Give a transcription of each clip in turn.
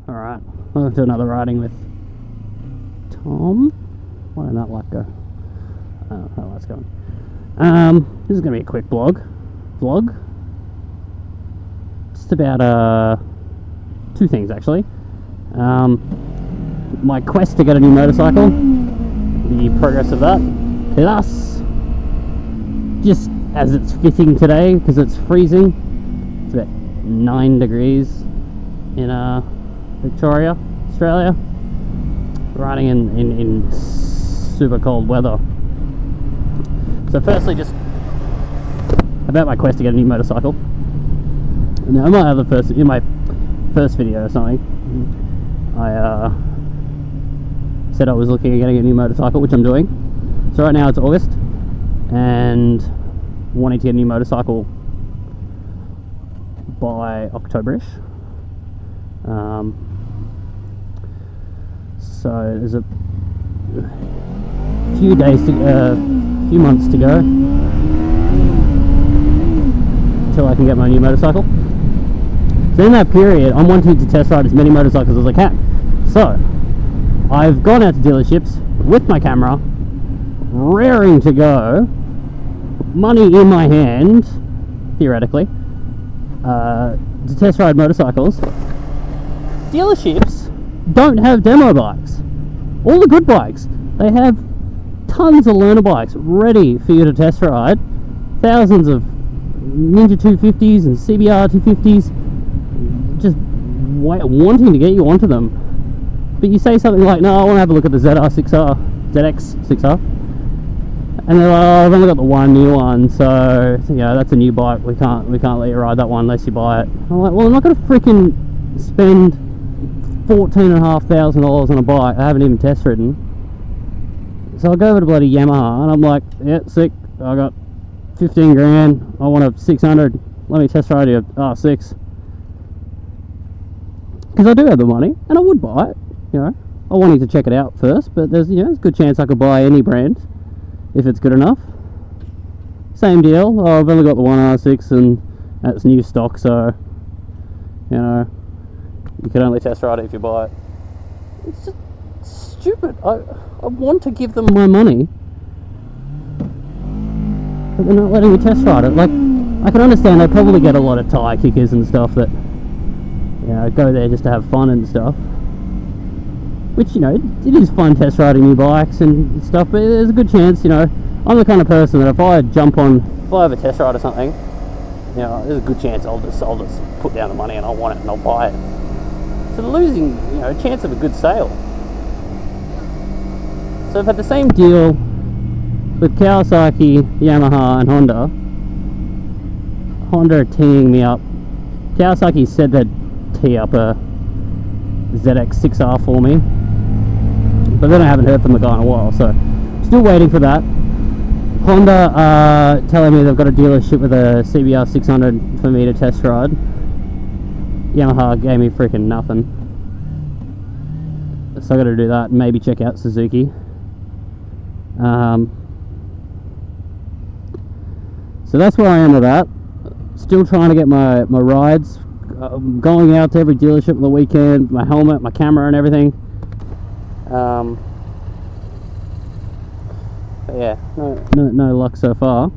Alright, I'll do another riding with Tom. Why did that light go? Oh, that light's going. This is going to be a quick vlog. Just about two things actually. My quest to get a new motorcycle, the progress of that, plus just as it's fitting today because it's freezing. It's about 9 degrees in Victoria, Australia. Riding in super cold weather. So firstly, just about my quest to get a new motorcycle. Now, in my first video or something, I said I was looking at getting a new motorcycle, which I'm doing. So right now it's August, and wanting to get a new motorcycle by October-ish. So there's a few months to go until I can get my new motorcycle. So in that period, I'm wanting to test ride as many motorcycles as I can. So I've gone out to dealerships with my camera, raring to go, money in my hand, theoretically, to test ride motorcycles. Dealerships don't have demo bikes. All the good bikes, they have tons of learner bikes ready for you to test ride. Thousands of Ninja 250s and CBR 250s, just wanting to get you onto them. But you say something like, no, I want to have a look at the ZX6R, and they're like, oh, I've only got the one new one, so you know, that's a new bike, we can't let you ride that one unless you buy it. I'm like, well, I'm not going to freaking spend $14,500 on a bike I haven't even test ridden. So I go over to bloody Yamaha and I'm like, yeah, sick, I got 15 grand, I want a 600, let me test ride your R6. Because I do have the money and I would buy it, you know. I wanted to check it out first, but there's a good chance I could buy any brand if it's good enough. Same deal, oh, I've only got the one R6 and that's new stock, so you know, you can only test ride it if you buy it. It's just stupid. I want to give them my money, but they're not letting me test ride it. Like, I can understand they probably get a lot of tyre kickers and stuff that, you know, go there just to have fun and stuff. Which, you know, it is fun test riding new bikes and stuff, but there's a good chance, you know, I'm the kind of person that if I have a test ride or something, you know, there's a good chance I'll just put down the money and I'll want it and I'll buy it. So they're losing, you know, a chance of a good sale. So I've had the same deal with Kawasaki, Yamaha and Honda. Honda are teeing me up. Kawasaki said they'd tee up a ZX6R for me, but then I haven't heard from the guy in a while, so still waiting for that. Honda are telling me they've got a dealership with a CBR 600 for me to test ride. Yamaha gave me freaking nothing, so I got to do that and maybe check out Suzuki. So that's where I am with that. Still trying to get my rides. Going out to every dealership on the weekend, my helmet, my camera and everything. But yeah, no luck so far.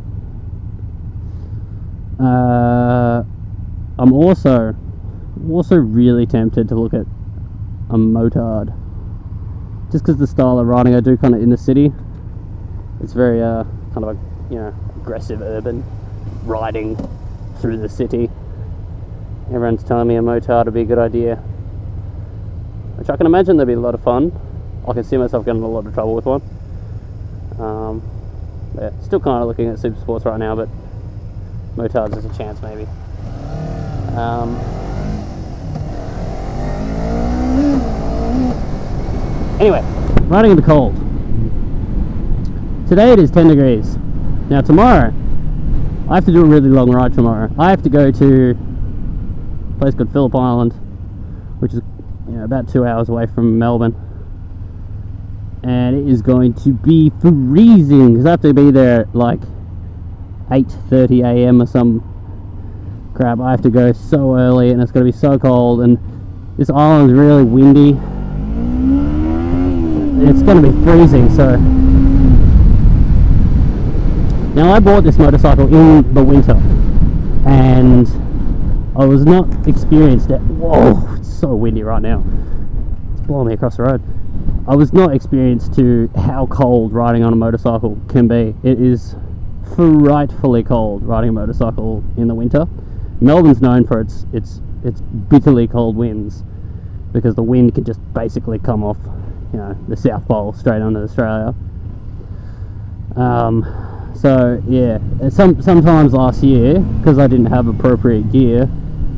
I'm also really tempted to look at a motard, just because the style of riding I do kind of in the city. It's very kind of a, you know, aggressive urban riding through the city. Everyone's telling me a motard would be a good idea, which I can imagine there'd be a lot of fun. I can see myself getting in a lot of trouble with one. Yeah, still kind of looking at super sports right now, but motards is a chance maybe. Anyway, riding in the cold. Today it is 10 degrees. Now tomorrow, I have to do a really long ride tomorrow. I have to go to a place called Phillip Island, which is, you know, about 2 hours away from Melbourne. And it is going to be freezing, because I have to be there at like 8:30 AM or some crap. I have to go so early and it's going to be so cold, and This island's really windy. It's going to be freezing, so... Now I bought this motorcycle in the winter, and I was not experienced at... Whoa, it's so windy right now. It's blowing me across the road. I was not experienced to how cold riding on a motorcycle can be. It is frightfully cold riding a motorcycle in the winter. Melbourne's known for its bitterly cold winds, because the wind can just basically come off, you know, the South Pole straight onto Australia. So yeah, sometimes last year, because I didn't have appropriate gear,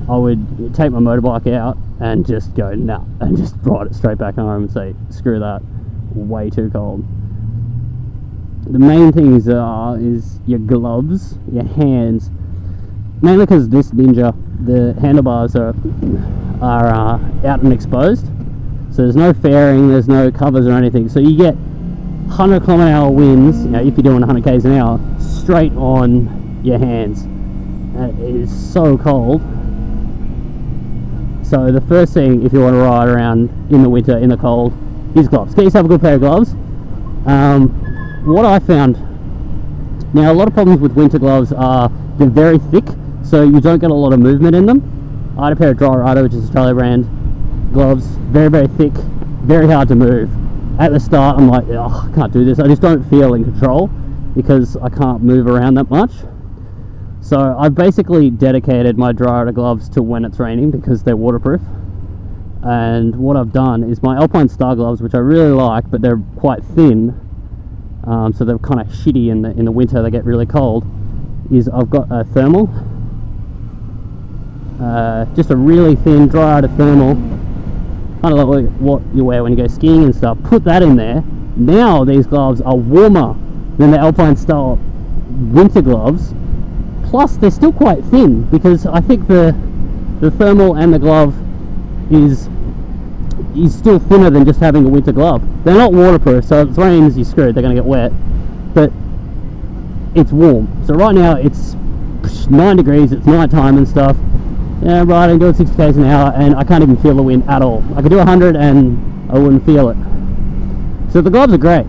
I would take my motorbike out and just go nah, and just ride it straight back home and say screw that, way too cold. The main things is your gloves, your hands, mainly because this Ninja, the handlebars are out and exposed, so there's no fairing, there's no covers or anything, so you get 100 km/h winds, you know, if you're doing 100 k's an hour, straight on your hands, and it is so cold. So the first thing, if you want to ride around in the winter, in the cold, is gloves. Get yourself a good pair of gloves. What I found, now a lot of problems with winter gloves are they're very thick, so you don't get a lot of movement in them. I had a pair of Dry Rider, which is Australia brand gloves, very, very thick, very hard to move. At the start, I'm like, oh, I can't do this. I just don't feel in control because I can't move around that much. So I've basically dedicated my Dry Rider gloves to when it's raining because they're waterproof. And what I've done is my Alpine Star gloves, which I really like, but they're quite thin, so they're kind of shitty in the winter. They get really cold. Is I've got a thermal, just a really thin Dry Rider thermal, kind of like what you wear when you go skiing and stuff. Put that in there. Now these gloves are warmer than the Alpine Star winter gloves. Plus they're still quite thin, because I think the thermal and the glove is still thinner than just having a winter glove. They're not waterproof, so if it rains you're screwed, they're going to get wet, but it's warm. So right now it's 9 degrees, it's night time and stuff. Yeah, I'm riding, doing 60 k's an hour, and I can't even feel the wind at all. I could do 100 and I wouldn't feel it. So the gloves are great.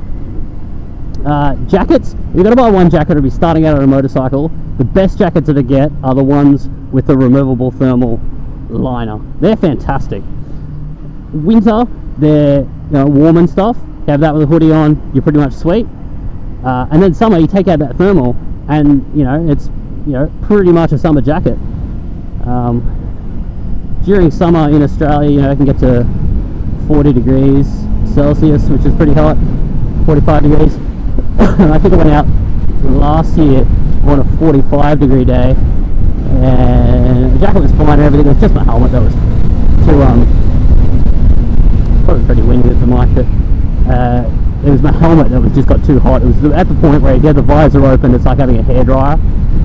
Jackets, you've got to buy one jacket to be starting out on a motorcycle. The best jackets that I get are the ones with the removable thermal liner. They're fantastic. Winter, they're warm and stuff. You have that with a hoodie on, you're pretty much sweet. And then summer, you take out that thermal, and it's pretty much a summer jacket. During summer in Australia, it can get to 40 degrees Celsius, which is pretty hot. 45 degrees. I think I went out last year on a 45 degree day, and the jacket was fine and everything. It was just my helmet that was too probably pretty windy with the mic, but it was my helmet that was just got too hot. It was at the point where you get the visor open, it's like having a hairdryer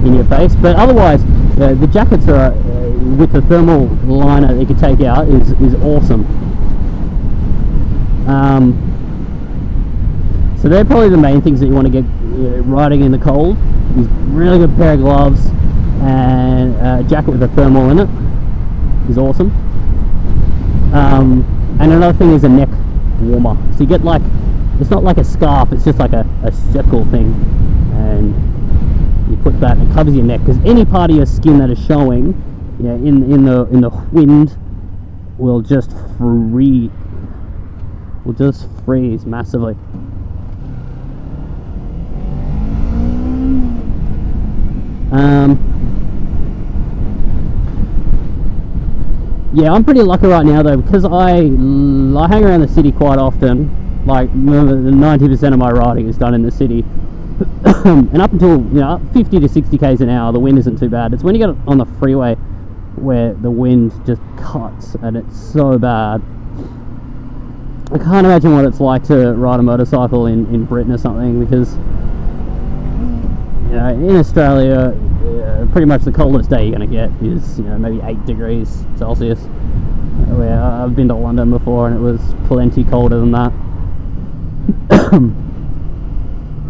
in your face. But otherwise, the jackets are with the thermal liner that you can take out is awesome. So they're probably the main things that you want to get riding in the cold. Is really good pair of gloves, and a jacket with a thermal in it is awesome. And another thing is a neck warmer. So you get like, it's not like a scarf, it's just like a circle thing, and you put that and it covers your neck, because any part of your skin that is showing in the wind will just freeze massively. Yeah, I'm pretty lucky right now though, because I hang around the city quite often. Like 90% of my riding is done in the city, and up until 50 to 60 k's an hour, the wind isn't too bad. It's when you get on the freeway where the wind just cuts and it's so bad. I can't imagine what it's like to ride a motorcycle in Britain or something, because in Australia, pretty much the coldest day you're going to get is maybe 8 degrees Celsius. Where I've been to London before and it was plenty colder than that.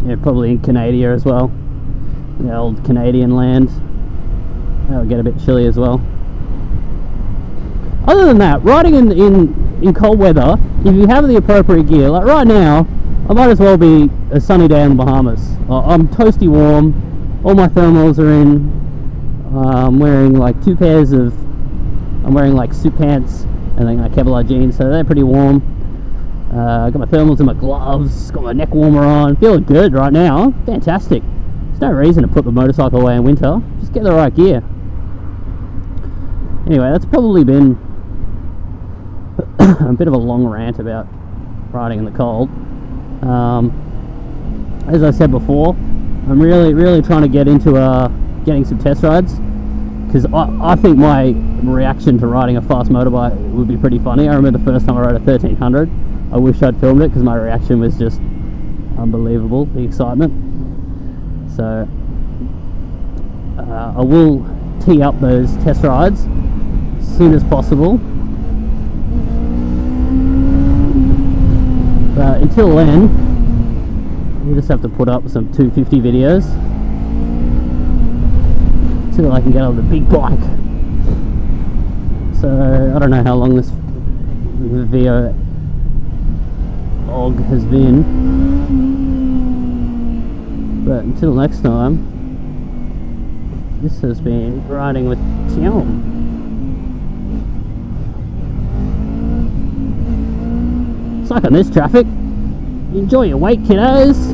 Yeah, probably in Canada as well. The old Canadian land. That'll get a bit chilly as well. other than that, riding in cold weather, if you have the appropriate gear, like right now, I might as well be a sunny day in the Bahamas. I'm toasty warm, all my thermals are in, I'm wearing like I'm wearing like suit pants and then like Kevlar jeans, so they're pretty warm. Got my thermals in my gloves, got my neck warmer on, feeling good right now, fantastic. There's no reason to put the motorcycle away in winter, just get the right gear. Anyway, that's probably been a bit of a long rant about riding in the cold. As I said before, I'm really trying to get into getting some test rides, because I think my reaction to riding a fast motorbike would be pretty funny. I remember the first time I rode a 1300. I wish I'd filmed it because my reaction was just unbelievable, the excitement. So I will tee up those test rides as soon as possible. But until then, we just have to put up some 250 videos until I can get on the big bike. So I don't know how long this video vlog has been, but until next time, this has been riding with Tiom. Suck on this traffic. Enjoy your wake, kiddos.